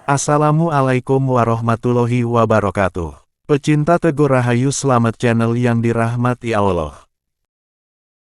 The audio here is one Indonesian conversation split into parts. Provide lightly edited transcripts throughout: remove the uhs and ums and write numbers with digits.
Assalamualaikum warahmatullahi wabarakatuh. Pecinta Teguh Rahayu, selamat channel yang dirahmati Allah.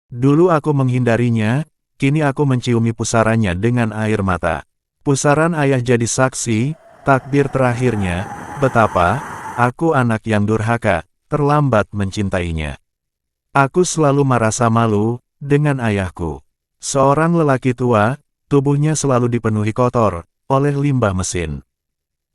Dulu aku menghindarinya, kini aku menciumi pusarannya dengan air mata. Pusaran ayah jadi saksi, takbir terakhirnya, betapa aku anak yang durhaka, terlambat mencintainya. Aku selalu merasa malu dengan ayahku. Seorang lelaki tua, tubuhnya selalu dipenuhi kotor oleh limbah mesin.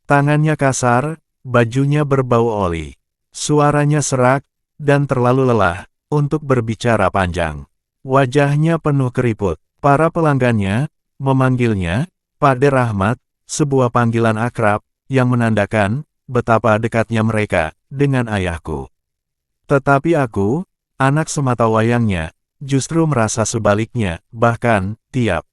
Tangannya kasar, bajunya berbau oli. Suaranya serak, dan terlalu lelah untuk berbicara panjang. Wajahnya penuh keriput. Para pelanggannya memanggilnya Pakde Rahmat, sebuah panggilan akrab yang menandakan betapa dekatnya mereka dengan ayahku. Tetapi aku, anak semata wayangnya, justru merasa sebaliknya. Bahkan tiap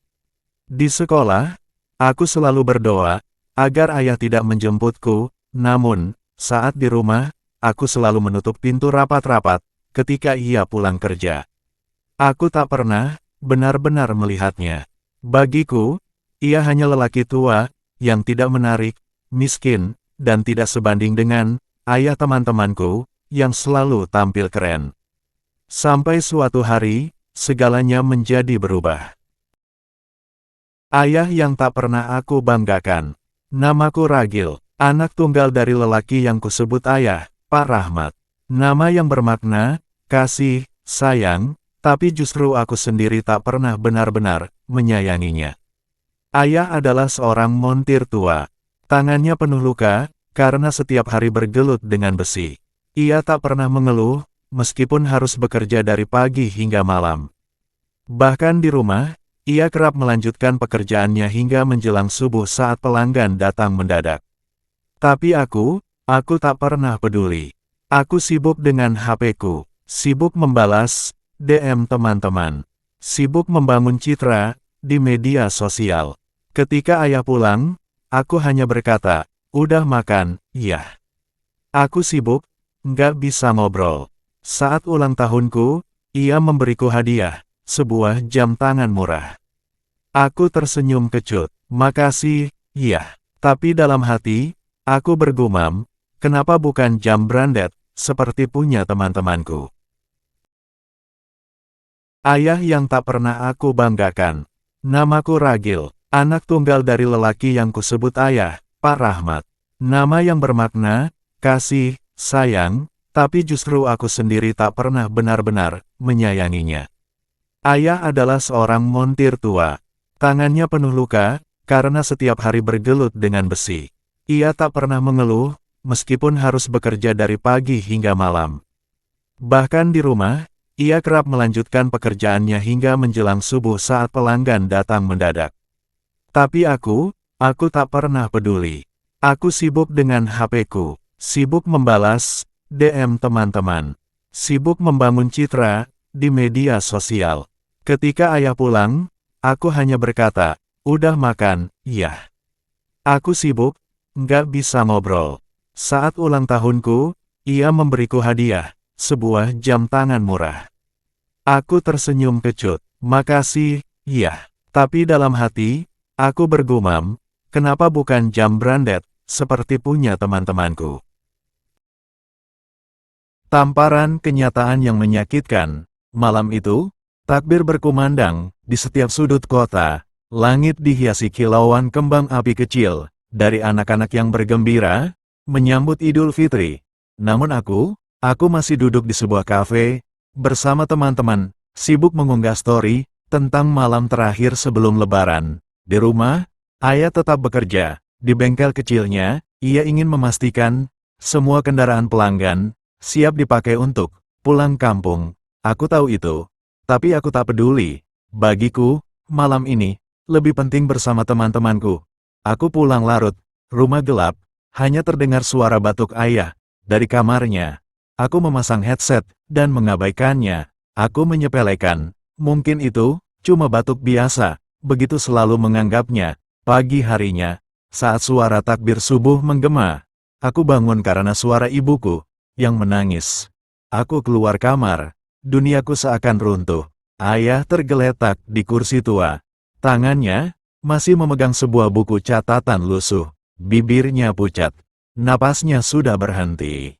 di sekolah, aku selalu berdoa agar ayah tidak menjemputku. Namun, saat di rumah, aku selalu menutup pintu rapat-rapat ketika ia pulang kerja. Aku tak pernah benar-benar melihatnya. Bagiku, ia hanya lelaki tua yang tidak menarik, miskin, dan tidak sebanding dengan ayah teman-temanku yang selalu tampil keren. Sampai suatu hari, segalanya menjadi berubah. Ayah yang tak pernah aku banggakan. Namaku Ragil, anak tunggal dari lelaki yang kusebut ayah, Pak Rahmat. Nama yang bermakna kasih, sayang, tapi justru aku sendiri tak pernah benar-benar menyayanginya. Ayah adalah seorang montir tua. Tangannya penuh luka, karena setiap hari bergelut dengan besi. Ia tak pernah mengeluh, meskipun harus bekerja dari pagi hingga malam. Bahkan di rumah, ia kerap melanjutkan pekerjaannya hingga menjelang subuh saat pelanggan datang mendadak. Tapi aku tak pernah peduli. Aku sibuk dengan HP-ku, sibuk membalas DM teman-teman, sibuk membangun citra di media sosial. Ketika ayah pulang, aku hanya berkata, "Udah makan, ya?" Aku sibuk, nggak bisa ngobrol. Saat ulang tahunku, ia memberiku hadiah, sebuah jam tangan murah. Aku tersenyum kecut, "Makasih, ya." Tapi dalam hati, aku bergumam, kenapa bukan jam branded, seperti punya teman-temanku. Ayah yang tak pernah aku banggakan. Namaku Ragil, anak tunggal dari lelaki yang kusebut ayah, Pak Rahmat. Nama yang bermakna kasih, sayang, tapi justru aku sendiri tak pernah benar-benar menyayanginya. Ayah adalah seorang montir tua. Tangannya penuh luka, karena setiap hari bergelut dengan besi. Ia tak pernah mengeluh, meskipun harus bekerja dari pagi hingga malam. Bahkan di rumah, ia kerap melanjutkan pekerjaannya hingga menjelang subuh saat pelanggan datang mendadak. Tapi aku tak pernah peduli. Aku sibuk dengan HP-ku, sibuk membalas DM teman-teman, sibuk membangun citra di media sosial. Ketika ayah pulang, aku hanya berkata, "Udah makan, ya?" Aku sibuk, nggak bisa ngobrol. Saat ulang tahunku, ia memberiku hadiah, sebuah jam tangan murah. Aku tersenyum kecut, "Makasih, ya." Tapi dalam hati, aku bergumam, kenapa bukan jam branded, seperti punya teman-temanku. Tamparan kenyataan yang menyakitkan. Malam itu, takbir berkumandang di setiap sudut kota. Langit dihiasi kilauan kembang api kecil dari anak-anak yang bergembira menyambut Idul Fitri. Namun aku masih duduk di sebuah kafe bersama teman-teman, sibuk mengunggah story tentang malam terakhir sebelum Lebaran. Di rumah, ayah tetap bekerja. Di bengkel kecilnya, ia ingin memastikan semua kendaraan pelanggan siap dipakai untuk pulang kampung. Aku tahu itu, tapi aku tak peduli. Bagiku, malam ini lebih penting bersama teman-temanku. Aku pulang larut, rumah gelap, hanya terdengar suara batuk ayah dari kamarnya. Aku memasang headset dan mengabaikannya. Aku menyepelekan, mungkin itu cuma batuk biasa, begitu selalu menganggapnya. Pagi harinya, saat suara takbir subuh menggema, aku bangun karena suara ibuku yang menangis. Aku keluar kamar, duniaku seakan runtuh. Ayah tergeletak di kursi tua. Tangannya masih memegang sebuah buku catatan lusuh. Bibirnya pucat. Napasnya sudah berhenti.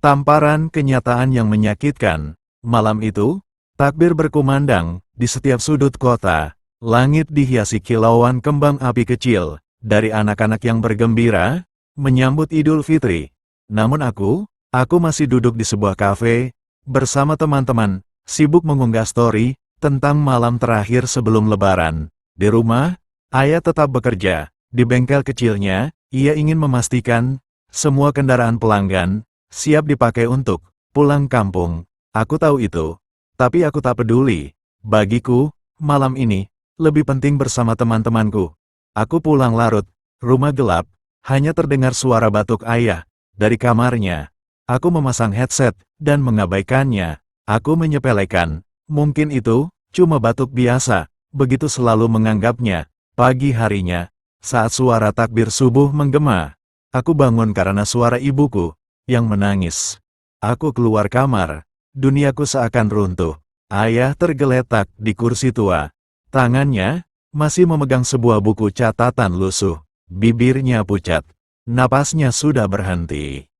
Tamparan kenyataan yang menyakitkan. Malam itu, takbir berkumandang di setiap sudut kota. Langit dihiasi kilauan kembang api kecil dari anak-anak yang bergembira menyambut Idul Fitri. Namun aku masih duduk di sebuah kafe bersama teman-teman, sibuk mengunggah story tentang malam terakhir sebelum Lebaran. Di rumah, ayah tetap bekerja. Di bengkel kecilnya, ia ingin memastikan semua kendaraan pelanggan siap dipakai untuk pulang kampung. Aku tahu itu, tapi aku tak peduli. Bagiku, malam ini lebih penting bersama teman-temanku. Aku pulang larut, rumah gelap, hanya terdengar suara batuk ayah dari kamarnya. Aku memasang headset dan mengabaikannya. Aku menyepelekan, mungkin itu cuma batuk biasa, begitu selalu menganggapnya. Pagi harinya, saat suara takbir subuh menggema, aku bangun karena suara ibuku yang menangis. Aku keluar kamar, duniaku seakan runtuh. Ayah tergeletak di kursi tua. Tangannya masih memegang sebuah buku catatan lusuh. Bibirnya pucat. Napasnya sudah berhenti.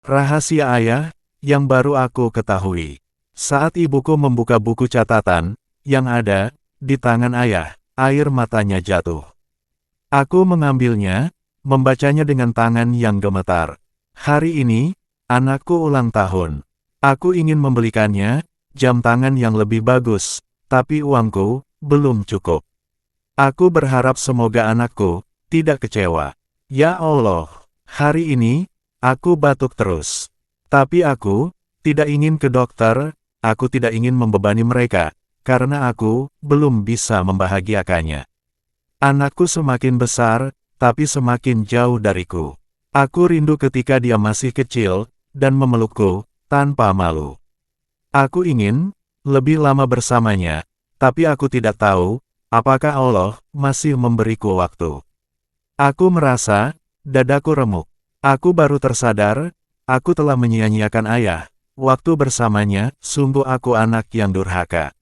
Rahasia ayah yang baru aku ketahui. Saat ibuku membuka buku catatan yang ada di tangan ayah, air matanya jatuh. Aku mengambilnya, membacanya dengan tangan yang gemetar. Hari ini, anakku ulang tahun. Aku ingin membelikannya jam tangan yang lebih bagus, tapi uangku belum cukup. Aku berharap semoga anakku tidak kecewa. Ya Allah, hari ini aku batuk terus. Tapi aku tidak ingin ke dokter, aku tidak ingin membebani mereka, karena aku belum bisa membahagiakannya. Anakku semakin besar, tapi semakin jauh dariku. Aku rindu ketika dia masih kecil, dan memelukku, tanpa malu. Aku ingin lebih lama bersamanya, tapi aku tidak tahu, apakah Allah masih memberiku waktu. Aku merasa, dadaku remuk. Aku baru tersadar, aku telah menyia-nyiakan ayah. Waktu bersamanya, sungguh aku anak yang durhaka.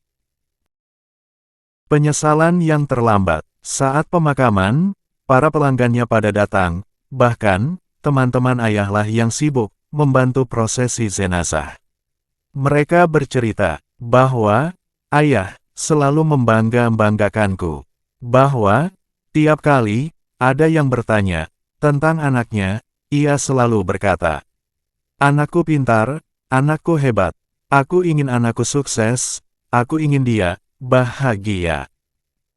Penyesalan yang terlambat. Saat pemakaman, para pelanggannya pada datang, bahkan, teman-teman ayahlah yang sibuk membantu prosesi jenazah. Mereka bercerita bahwa ayah selalu membangga-banggakanku, bahwa tiap kali ada yang bertanya tentang anaknya, ia selalu berkata, "Anakku pintar, anakku hebat, aku ingin anakku sukses, aku ingin dia bahagia."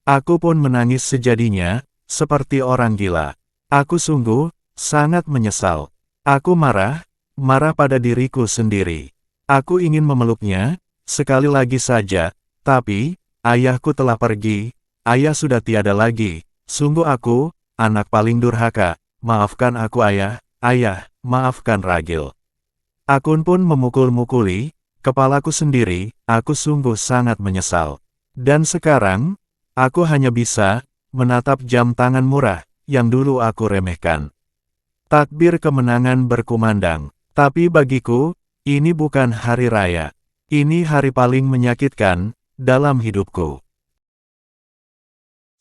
Aku pun menangis sejadinya, seperti orang gila. Aku sungguh sangat menyesal. Aku marah pada diriku sendiri. Aku ingin memeluknya sekali lagi saja, tapi ayahku telah pergi, ayah sudah tiada lagi. Sungguh aku anak paling durhaka. Maafkan aku ayah, maafkan Ragil. Akun pun memukul-mukuli kepalaku sendiri, aku sungguh sangat menyesal. Dan sekarang, aku hanya bisa menatap jam tangan murah yang dulu aku remehkan. Takbir kemenangan berkumandang, tapi bagiku, ini bukan hari raya. Ini hari paling menyakitkan dalam hidupku.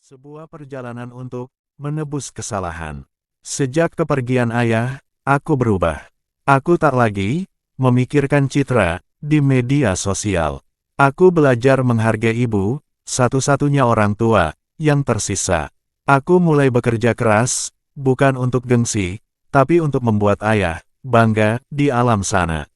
Sebuah perjalanan untuk menebus kesalahan. Sejak kepergian ayah, aku berubah. Aku tak lagi memikirkan citra di media sosial. Aku belajar menghargai ibu, satu-satunya orang tua yang tersisa. Aku mulai bekerja keras, bukan untuk gengsi, tapi untuk membuat ayah bangga di alam sana.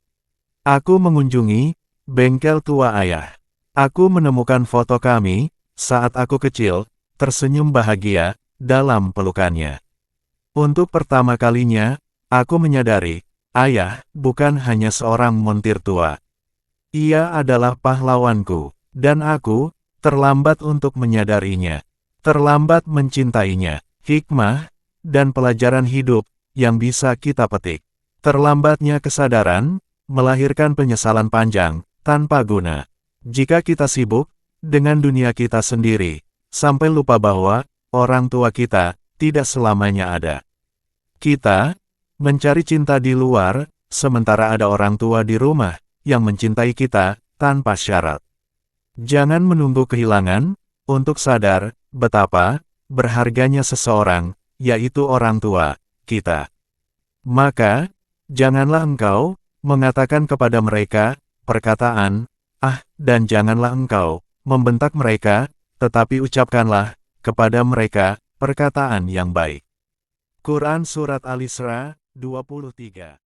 Aku mengunjungi bengkel tua ayah. Aku menemukan foto kami saat aku kecil, tersenyum bahagia dalam pelukannya. Untuk pertama kalinya, aku menyadari, ayah bukan hanya seorang montir tua. Ia adalah pahlawanku, dan aku terlambat untuk menyadarinya, terlambat mencintainya. Hikmah dan pelajaran hidup yang bisa kita petik. Terlambatnya kesadaran melahirkan penyesalan panjang tanpa guna. Jika kita sibuk dengan dunia kita sendiri, sampai lupa bahwa orang tua kita tidak selamanya ada. Kita mencari cinta di luar, sementara ada orang tua di rumah yang mencintai kita tanpa syarat. Jangan menunggu kehilangan untuk sadar betapa berharganya seseorang, yaitu orang tua kita. Maka, janganlah engkau mengatakan kepada mereka perkataan, "Ah," dan janganlah engkau membentak mereka, tetapi ucapkanlah kepada mereka perkataan yang baik. Quran Surat Al-Isra 23